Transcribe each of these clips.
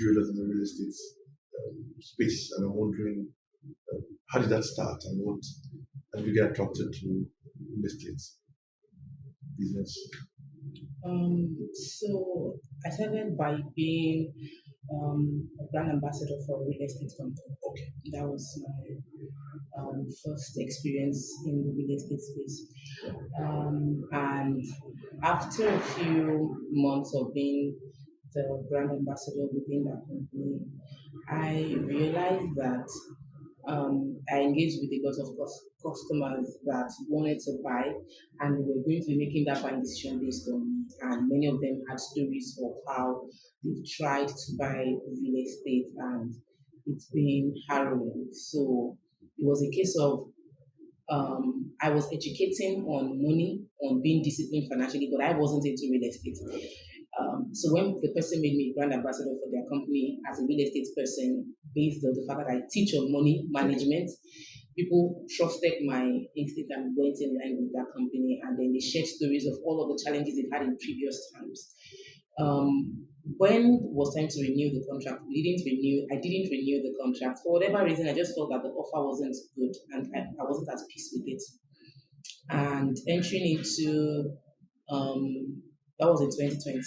do a lot in the real estate space, and I'm wondering how did that start, and what how did you get attracted to real estate business? So I started by being a brand ambassador for a real estate company. Okay. That was my first experience in the real estate space. And after a few months of being the brand ambassador within that company, I realized that I engaged with a lot of customers that wanted to buy, and we were going to be making that buying decision based on me. And many of them had stories of how they've tried to buy real estate and it's been harrowing. So it was a case of I was educating on money, on being disciplined financially, but I wasn't into real estate. So when the person made me brand ambassador for their company as a real estate person, based on the fact that I teach on money management, people trusted my instinct and went in line with that company, and then they shared stories of all of the challenges they've had in previous times. When it was time to renew the contract, I didn't renew the contract. For whatever reason, I just felt that the offer wasn't good and I wasn't at peace with it. And entering into that was in 2020.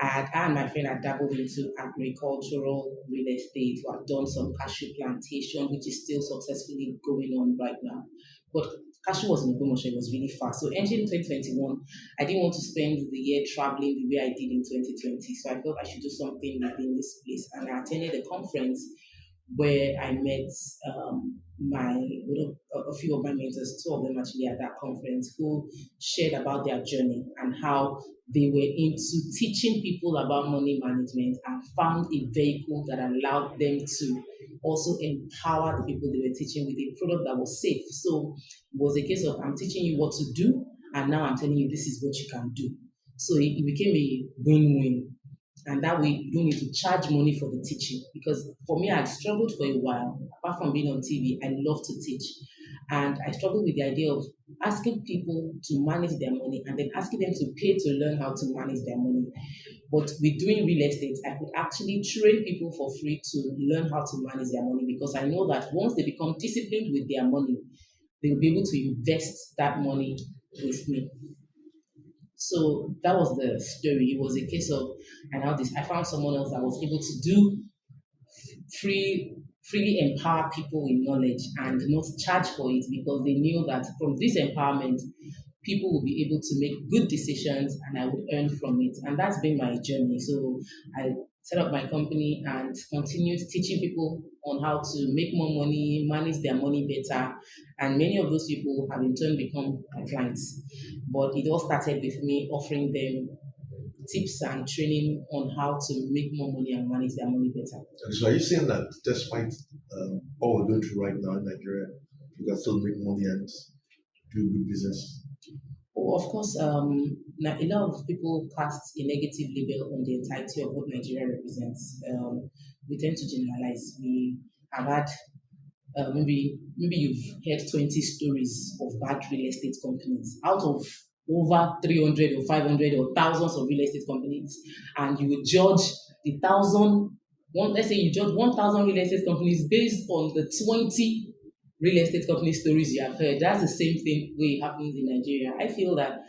I and my friend had dabbled into agricultural real estate. We had done some cashew plantation, which is still successfully going on right now. But cashew was in Ogbomoso, it was really fast. So entering 2021, I didn't want to spend the year traveling the way I did in 2020. So I felt I should do something within this place. And I attended a conference where I met a few of my mentors, two of them actually at that conference, who shared about their journey and how they were into teaching people about money management and found a vehicle that allowed them to also empower the people they were teaching with a product that was safe. So it was a case of I'm teaching you what to do, and now I'm telling you this is what you can do. So it became a win-win, and that way you don't need to charge money for the teaching, because for me I'd struggled for a while. Apart from being on TV, I love to teach, and I struggled with the idea of asking people to manage their money and then asking them to pay to learn how to manage their money. But with doing real estate, I could actually train people for free to learn how to manage their money, because I know that once they become disciplined with their money, they will be able to invest that money with me. So that was the story. It was a case of I found someone else that was able to do freely empower people with knowledge and not charge for it, because they knew that from this empowerment people will be able to make good decisions and I would earn from it. And that's been my journey. So I set up my company and continued teaching people on how to make more money, manage their money better. And many of those people have in turn become my clients. But it all started with me offering them tips and training on how to make more money and manage their money better. So are you saying that despite all we're going through right now in Nigeria, you can still make money and do good business? Oh, of course, now a lot of people cast a negative label on the entirety of what Nigeria represents. We tend to generalize. We have had maybe you've heard 20 stories of bad real estate companies out of over 300 or 500 or thousands of real estate companies, and you would judge the let's say you judge 1,000 real estate companies based on the 20 real estate company stories you have heard. That's the same thing way it happens in Nigeria. I feel that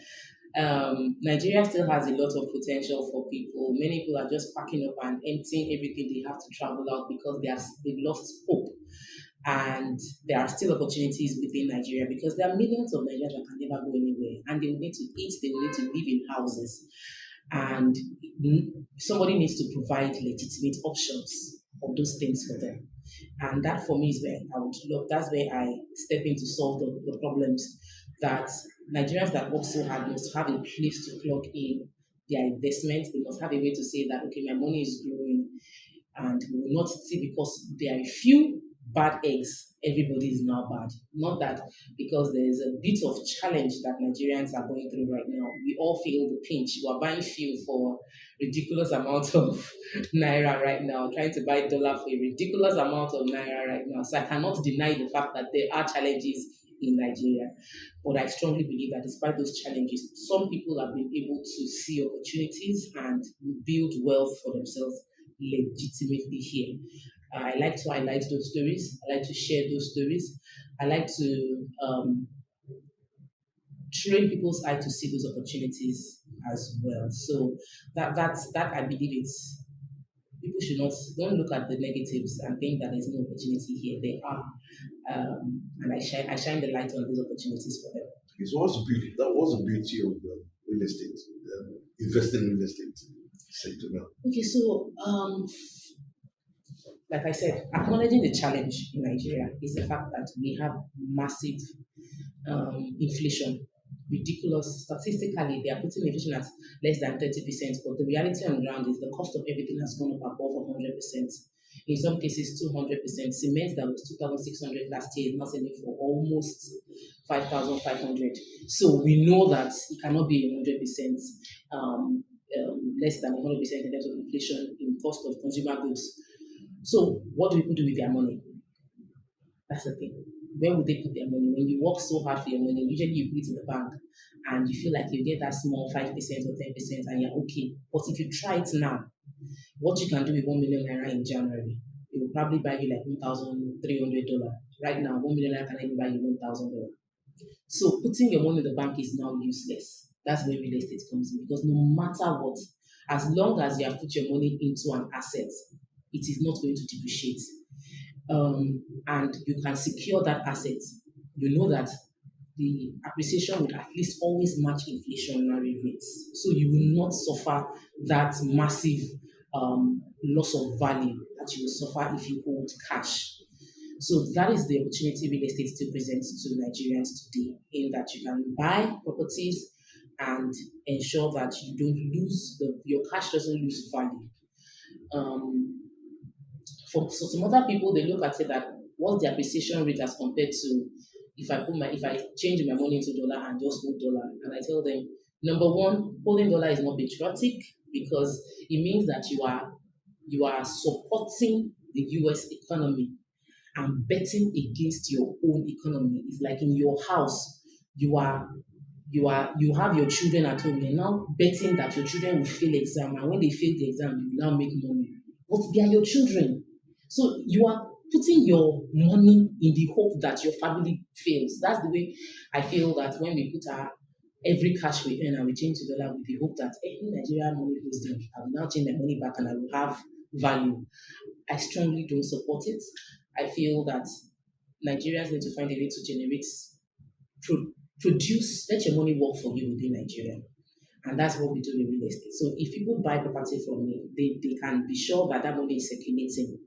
Nigeria still has a lot of potential for people. Many people are just packing up and emptying everything they have to travel out because they've lost hope. And there are still opportunities within Nigeria, because there are millions of Nigerians that can never go anywhere, and they will need to eat, they will need to live in houses, and somebody needs to provide legitimate options of those things for them. And that for me is where I would love, that's where I step in to solve the problems that Nigerians that work so hard must have a place to plug in their investments. They must have a way to say that, okay, my money is growing, and we will not see because there are a few bad eggs, everybody is now bad. Not that because there is a bit of challenge that Nigerians are going through right now. We all feel the pinch. We are buying fuel for ridiculous amount of naira right now, trying to buy dollar for a ridiculous amount of naira right now. So I cannot deny the fact that there are challenges in Nigeria. But I strongly believe that despite those challenges, some people have been able to see opportunities and build wealth for themselves legitimately here. I like to highlight those stories. I like to share those stories. I like to train people's eye to see those opportunities as well. So that I believe it's people should not don't look at the negatives and think that there's no opportunity here. There are, and I shine the light on those opportunities for them. Okay, so what's the beauty? That was the beauty of real estate, investing in real estate sector now. Okay, so like I said, acknowledging the challenge in Nigeria is the fact that we have massive inflation, ridiculous. Statistically, they are putting inflation at less than 30%, but the reality on the ground is the cost of everything has gone up above 100%. In some cases, 200%. Cement that was 2,600 last year is now selling for almost 5,500. So we know that it cannot be 100%, less than 100% in terms of inflation in cost of consumer goods. So what do people do with their money? That's the thing. Where would they put their money? When you work so hard for your money, usually you put it in the bank and you feel like you get that small 5% or 10% and you're okay. But if you try it now, what you can do with 1 million naira in January, it will probably buy you like $1,300. Right now, 1 million naira can only buy you $1,000. So putting your money in the bank is now useless. That's where real estate comes in, because no matter what, as long as you have put your money into an asset, it is not going to depreciate. And you can secure that asset. You know that the appreciation would at least always match inflationary rates. So you will not suffer that massive loss of value that you will suffer if you hold cash. So that is the opportunity real estate still presents to Nigerians today, in that you can buy properties and ensure that you don't lose your cash doesn't lose value. For some other people, they look at it that what's the appreciation rate as compared to if I change my money into dollar and just hold dollar, and I tell them, number one, holding dollar is not patriotic, because it means that you are supporting the US economy and betting against your own economy. It's like in your house, you have your children at home. You're now betting that your children will fail exam, and when they fail the exam, you will now make money. But they are your children. So you are putting your money in the hope that your family fails. That's the way I feel that when we put our every cash we earn and we change to dollar with the hope that any Nigerian money goes down, I will now change my money back and I will have value. I strongly don't support it. I feel that Nigerians need to find a way to generate, produce, let your money work for you within Nigeria. And that's what we do in real estate. So if people buy property from me, they can be sure that that money is circulating,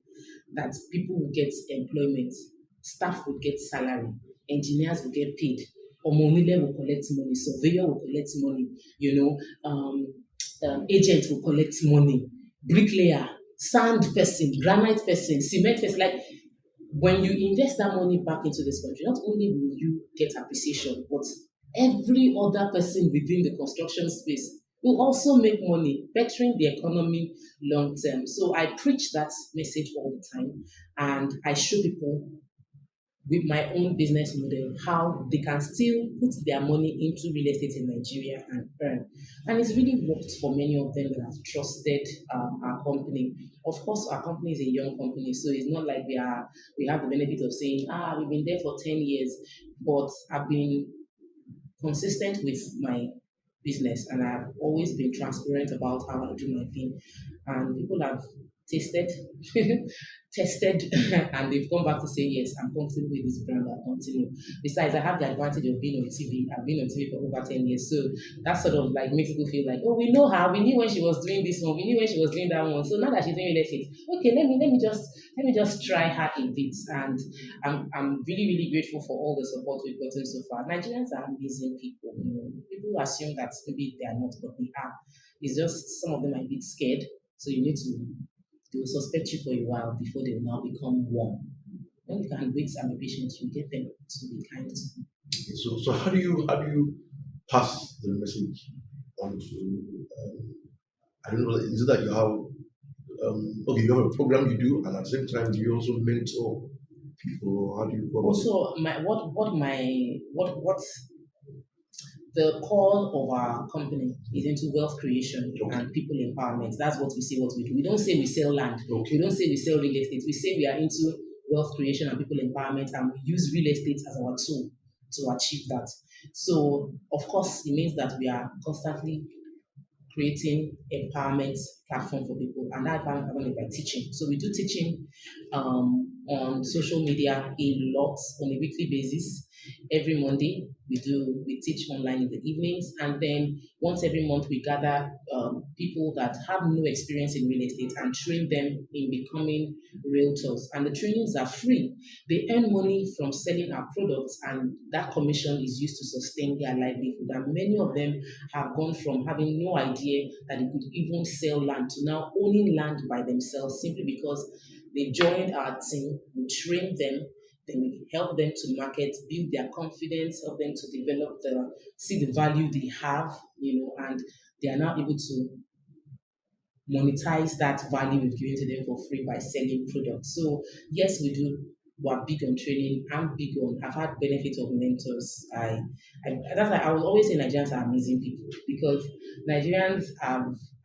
that people will get employment, staff will get salary, engineers will get paid, Omonile will collect money, surveyor will collect money, agent will collect money, bricklayer, sand person, granite person, cement person. Like, when you invest that money back into this country, not only will you get appreciation, but every other person within the construction space will also make money, bettering the economy long term. So I preach that message all the time, and I show people with my own business model how they can still put their money into real estate in Nigeria and earn. And it's really worked for many of them that have trusted our company. Of course, our company is a young company, so it's not like we have the benefit of saying, we've been there for 10 years, but I've been consistent with my business, and I've always been transparent about how I do my thing. And people have tasted, tested, and they've come back to say, yes, I'm comfortable with this brand, I'll continue. Besides, I have the advantage of being on TV. I've been on TV for over 10 years. So that sort of like makes people feel like, oh, we know her. We knew when she was doing this one. We knew when she was doing that one. So now that she's doing real estate, okay, let me just try her a bit. And I'm really, really grateful for all the support we've gotten so far. Nigerians are amazing people. People assume that maybe they are not, but they are. It's just some of them are a bit scared. So you need to, they will suspect you for a while before they will now become warm. When you can wait and be patient, you get them to be kind to you. Okay, so how do you pass the message on to I don't know, is it that you have you have a program you do, and at the same time do you also mentor people? How do you go about Also, the core of our company is into wealth creation Okay. and people empowerment. That's what we say, what we do. We don't say we sell land. Okay. We don't say we sell real estate. We say we are into wealth creation and people empowerment, and we use real estate as our tool to achieve that. So, of course, it means that we are constantly creating empowerment platform for people, and that empowerment is by teaching. So we do teaching on social media a lot on a weekly basis. Every Monday we teach online in the evenings, and then once every month we gather people that have no experience in real estate and train them in becoming realtors. And the trainings are free. They earn money from selling our products, and that commission is used to sustain their livelihood. And many of them have gone from having no idea that they could even sell land to now owning land by themselves, simply because they joined our team, we trained them, then we help them to market, build their confidence, help them to develop see the value they have, and they are now able to monetize that value we've given to them for free by selling products. So yes, we do. We're big on training. I've had benefit of mentors. That's why I will always say Nigerians are amazing people, because Nigerians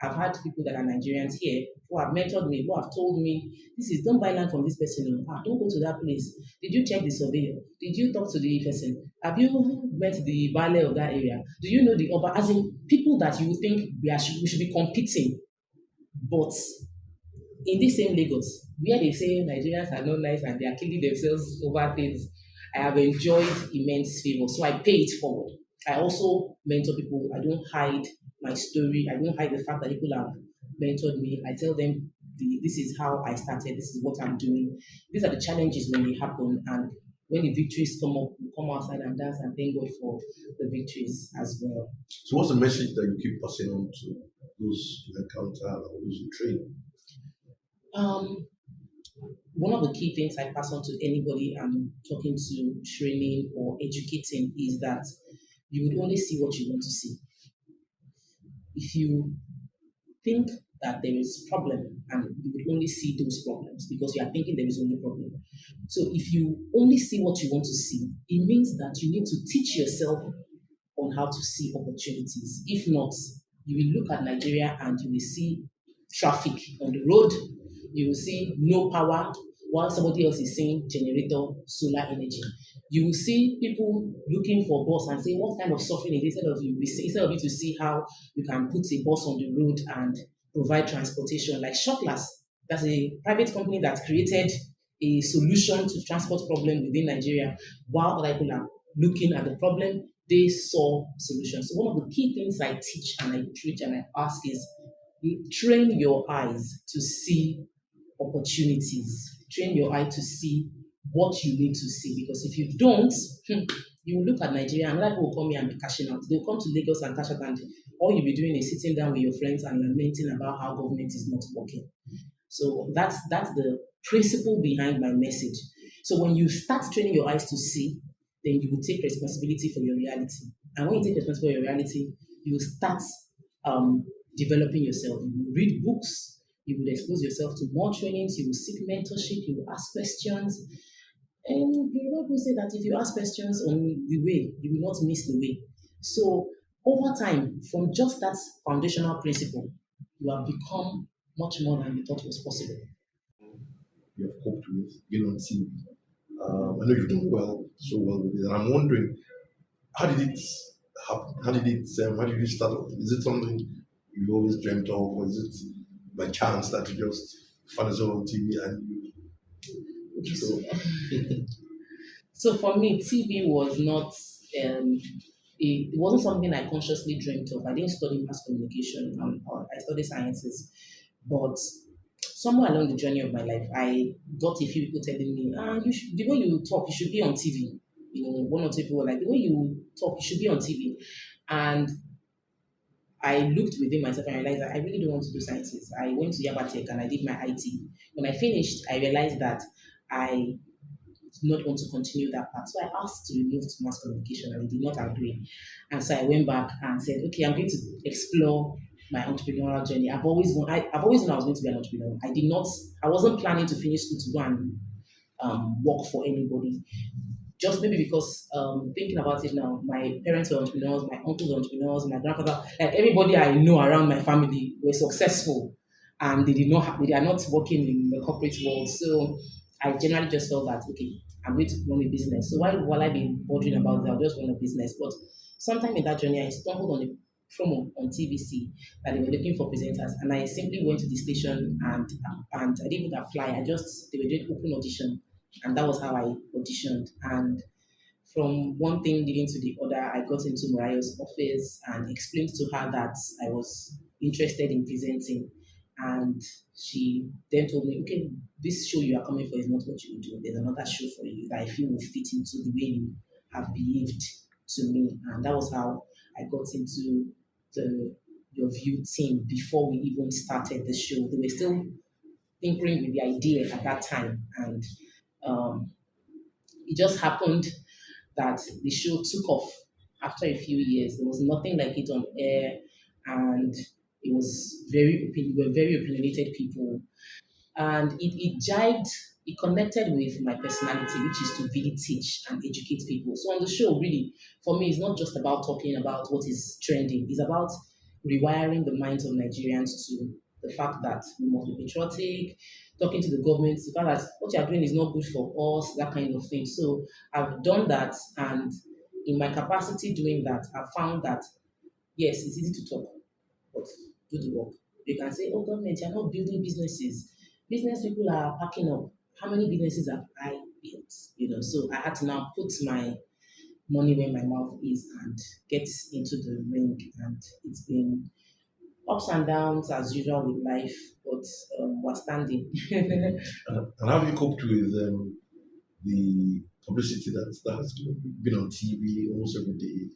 I've had people that are Nigerians here who have mentored me, who have told me, this is, don't buy land from this person. Don't go to that place. Did you check the surveyor? Did you talk to the person? Have you met the Bale of that area? Do you know the Oba? As in, people that you think we should be competing. But in this same Lagos, where they say Nigerians are not nice and they are killing themselves over things, I have enjoyed immense favor. So I pay it forward. I also mentor people. I don't hide my story. I don't hide the fact that people have mentored me. I tell them, this is how I started. This is what I'm doing. These are the challenges when they happen. And when the victories come up, we come outside and dance and thank God for the victories as well. So what's the message that you keep passing on to those you encounter or those you train? One of the key things I pass on to anybody I'm talking to, training or educating, is that you would only see what you want to see. If you think that there is problem, and you would only see those problems because you are thinking there is only problem. So if you only see what you want to see, it means that you need to teach yourself on how to see opportunities. If not, you will look at Nigeria and you will see traffic on the road, you will see no power, while somebody else is saying generator, solar energy. You will see people looking for bus and say, what kind of suffering is it? Instead of you to see how you can put a bus on the road and provide transportation, like Shotlas. That's a private company that created a solution to transport problem within Nigeria, while other people are looking at the problem, they saw solutions. So one of the key things I teach and I preach and I ask is, train your eyes to see opportunities. Train your eye to see what you need to see. Because if you don't, you will look at Nigeria and other people will come here and be cashing out. They'll come to Lagos and cash out, and all you'll be doing is sitting down with your friends and lamenting about how government is not working. So that's the principle behind my message. So when you start training your eyes to see, then you will take responsibility for your reality. And when you take responsibility for your reality, you will start developing yourself. You will read books, you will expose yourself to more trainings, you will seek mentorship, you will ask questions. And the Bible say that if you ask questions on the way, you will not miss the way. So over time, from just that foundational principle, you have become much more than you thought was possible. You have coped with being on TV. I know you've done so well with it, and I'm wondering, how did it happen? How did you start off? Is it something you always dreamt of, or is it by chance that you just found yourself on TV and you? So for me, TV was not. It wasn't something I consciously dreamt of. I didn't study mass communication. I studied sciences, but somewhere along the journey of my life, I got a few people telling me, the way you talk, you should be on TV. One or two people were like, the way you talk, you should be on TV. And I looked within myself and realized that I really don't want to do sciences. I went to Yaba Tech and I did my IT. When I finished, I realized that I did not want to continue that path. So I asked to move to mass communication and they did not agree. And so I went back and said, okay, I'm going to explore my entrepreneurial journey. I've always known I was going to be an entrepreneur. I wasn't planning to finish school to go and work for anybody. just maybe because thinking about it now, my parents were entrepreneurs, my uncles were entrepreneurs, my grandfather, like everybody I know around my family were successful, and they are not working in the corporate world. So I generally just felt that okay, I'm going to run a business. So why will I be bothering about that? I'll just run a business. But sometime in that journey, I stumbled on a promo on TVC that they were looking for presenters, and I simply went to the station and I didn't even apply. I just they were doing open audition, and that was how I auditioned. And from one thing leading to the other, I got into Mariah's office and explained to her that I was interested in presenting. And she then told me, okay, this show you are coming for is not what you do. There's another show for you that I feel will fit into the way you have behaved to me. And that was how I got into the Your View team before we even started the show. They were still tinkering with the idea at that time. And um, it just happened that the show took off after a few years. There was nothing like it on air, and it was we were very opinionated people, and it jived. It connected with my personality, which is to really teach and educate people. So on the show, really, for me, it's not just about talking about what is trending. It's about rewiring the minds of Nigerians to the fact that we must be patriotic, talking to the government, the fact that what you are doing is not good for us, that kind of thing. So I've done that, and in my capacity doing that, I found that yes, it's easy to talk, but do the work. You can say, oh, government, you're not building businesses. Business people are packing up. How many businesses have I built? So I had to now put my money where my mouth is and get into the ring. And it's been ups and downs as usual with life, but we're standing. And how have you coped with the publicity that has been on TV almost every day,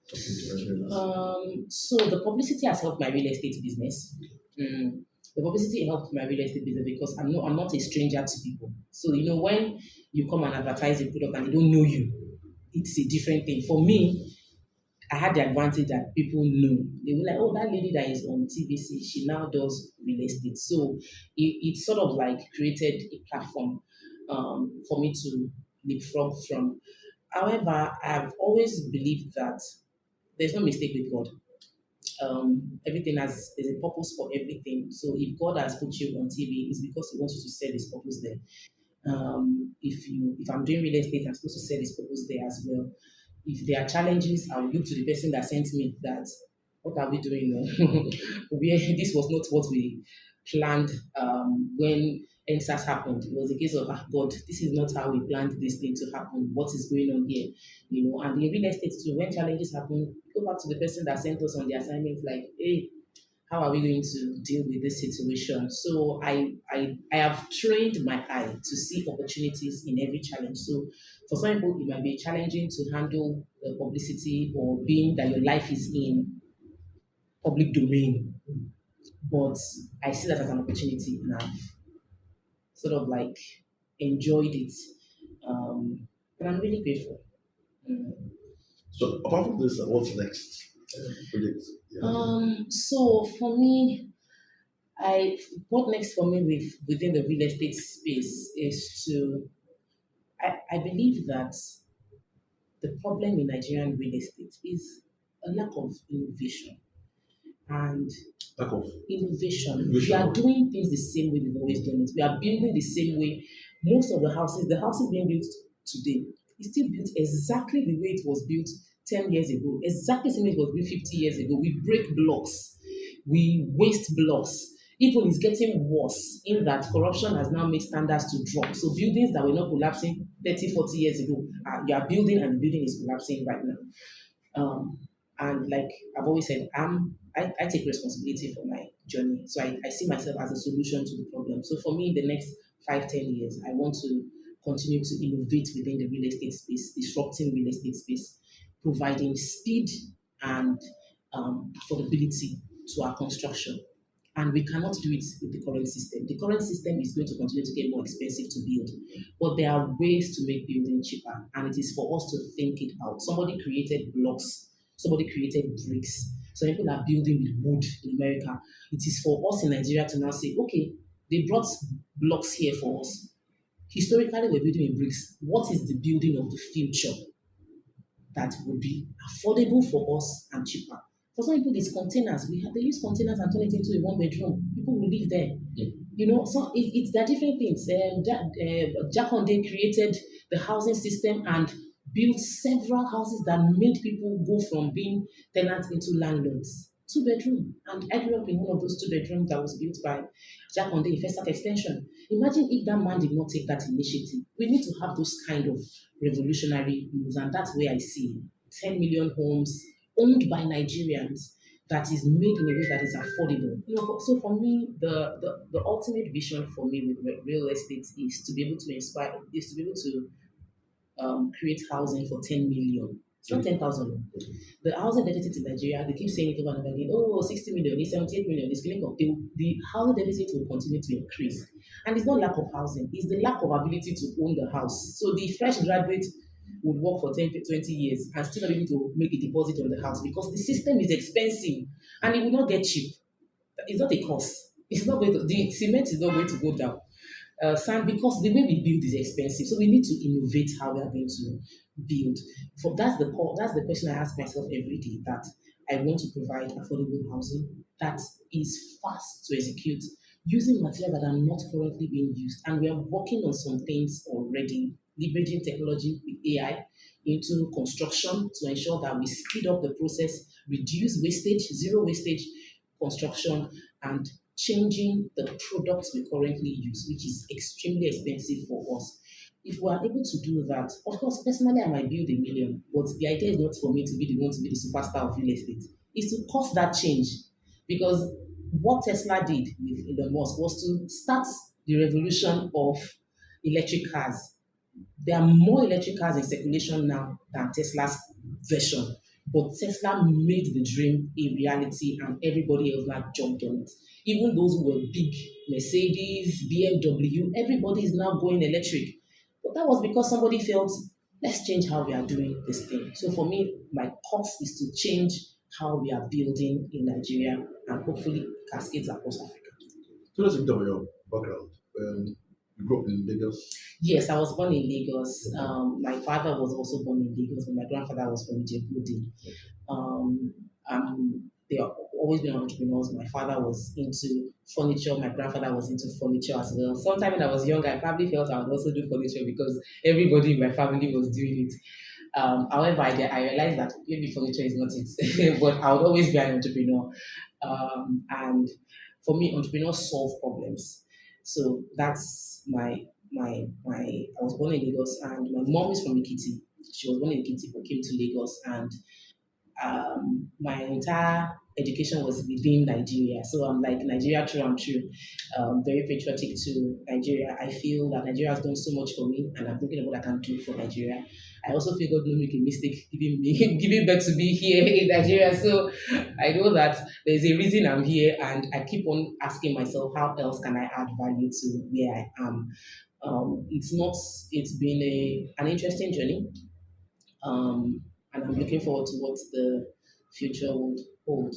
talking to Nigerians? So the publicity has helped my real estate business. Mm. The publicity helped my real estate business because I'm not a stranger to people. So when you come and advertise a product and they don't know you, it's a different thing. For me, I had the advantage that people know. They were like, oh, that lady that is on TVC, she now does real estate. So it sort of like created a platform for me to leapfrog from. However, I've always believed that there's no mistake with God. Everything there's a purpose for everything. So if God has put you on TV, it's because He wants you to serve His purpose there. If I'm doing real estate, I'm supposed to serve His purpose there as well. If there are challenges, I will look to the person that sent me that what are we doing now? This was not what we planned when NSAS happened. It was a case of God, this is not how we planned this thing to happen. What is going on here? And in real estate too, when challenges happen, go back to the person that sent us on the assignment, like, hey, how are we going to deal with this situation? So I have trained my eye to see opportunities in every challenge. So for some people, it might be challenging to handle the publicity or being that your life is in public domain. But I see that as an opportunity and I've sort of like enjoyed it. And I'm really grateful. Mm. So apart from this, what's next? Project? Yeah. So for me, what next for me within the real estate space is I believe that the problem in Nigerian real estate is a lack of innovation and Lack of innovation. We innovation. are doing things the same way we've always done it. We are building the same way. Most of the houses being built today, is still built exactly the way it was built 10 years ago, exactly the same way it was built 50 years ago. We break blocks, we waste blocks. Even it's getting worse in that corruption has now made standards to drop. So buildings that were not collapsing 30, 40 years ago, you are building and the building is collapsing right now. And like I've always said, I take responsibility for my journey. So I see myself as a solution to the problem. So for me, in the next 5, 10 years, I want to continue to innovate within the real estate space, disrupting real estate space, providing speed and affordability to our construction. And we cannot do it with the current system. The current system is going to continue to get more expensive to build, but there are ways to make building cheaper, and it is for us to think it out. Somebody created blocks, somebody created bricks. Some people are building with wood in America. It is for us in Nigeria to now say, okay, they brought blocks here for us. Historically, we're building in bricks. What is the building of the future that will be affordable for us and cheaper? For some people, it's containers. They use containers and turn it into a one bedroom. People will live there. So there are different things. Jaconde created the housing system and built several houses that made people go from being tenants into landlords. Two bedroom, and I grew up in one of those two bedrooms that was built by Jaconde in First Extension. Imagine if that man did not take that initiative. We need to have those kind of revolutionary moves, and that's where I see 10 million homes owned by Nigerians that is made in a way that is affordable. So for me, the ultimate vision for me with real estate is to be able to create housing for 10 million. It's not 10,000. The housing deficit in Nigeria, they keep saying it over and over again, oh, 60 million, it's 78 million, it's clinical. The housing deficit will continue to increase. And it's not lack of housing, it's the lack of ability to own the house. So the fresh graduate would work for 10 to 20 years and still not be able to make a deposit on the house because the system is expensive and it will not get cheap. It's not a cost. The cement is not going to go down. Sand, because the way we build is expensive, so we need to innovate how we are going to build. That's the question I ask myself every day. That I want to provide affordable housing that is fast to execute, using materials that are not currently being used, and we are working on some things already, leveraging technology with AI into construction to ensure that we speed up the process, reduce wastage, zero wastage construction, and changing the products we currently use, which is extremely expensive for us. If we are able to do that, of course, personally, I might build a million, but the idea is not for me to be the one to be the superstar of real estate. It's to cause that change. Because what Tesla did with Elon Musk was to start the revolution of electric cars. There are more electric cars in circulation now than Tesla's version. But Tesla made the dream a reality and everybody else now jumped on it. Even those who were big, Mercedes, BMW, everybody is now going electric. But that was because somebody felt, let's change how we are doing this thing. So for me, my course is to change how we are building in Nigeria and hopefully cascades across Africa. So let's talk about your background. You grew up in Lagos. Yes, I was born in Lagos. My father was also born in Lagos, but my grandfather was from Ijebu. They have always been entrepreneurs. My father was into furniture. My grandfather was into furniture as well. Sometime when I was young, I probably felt I would also do furniture because everybody in my family was doing it. However, I realized that maybe furniture is not it, but I would always be an entrepreneur. And for me, entrepreneurs solve problems. So that's I was born in Lagos and my mom is from Ikiti. She was born in Ikiti but came to Lagos, and my entire education was within Nigeria. So I'm like Nigeria through and through. Very patriotic to Nigeria. I feel that Nigeria has done so much for me, and I'm thinking of what I can do for Nigeria. I also feel God will make a mistake giving birth to be here in Nigeria. So I know that there's a reason I'm here, and I keep on asking myself, how else can I add value to where I am? It's been an interesting journey. And I'm looking forward to what the future would hold.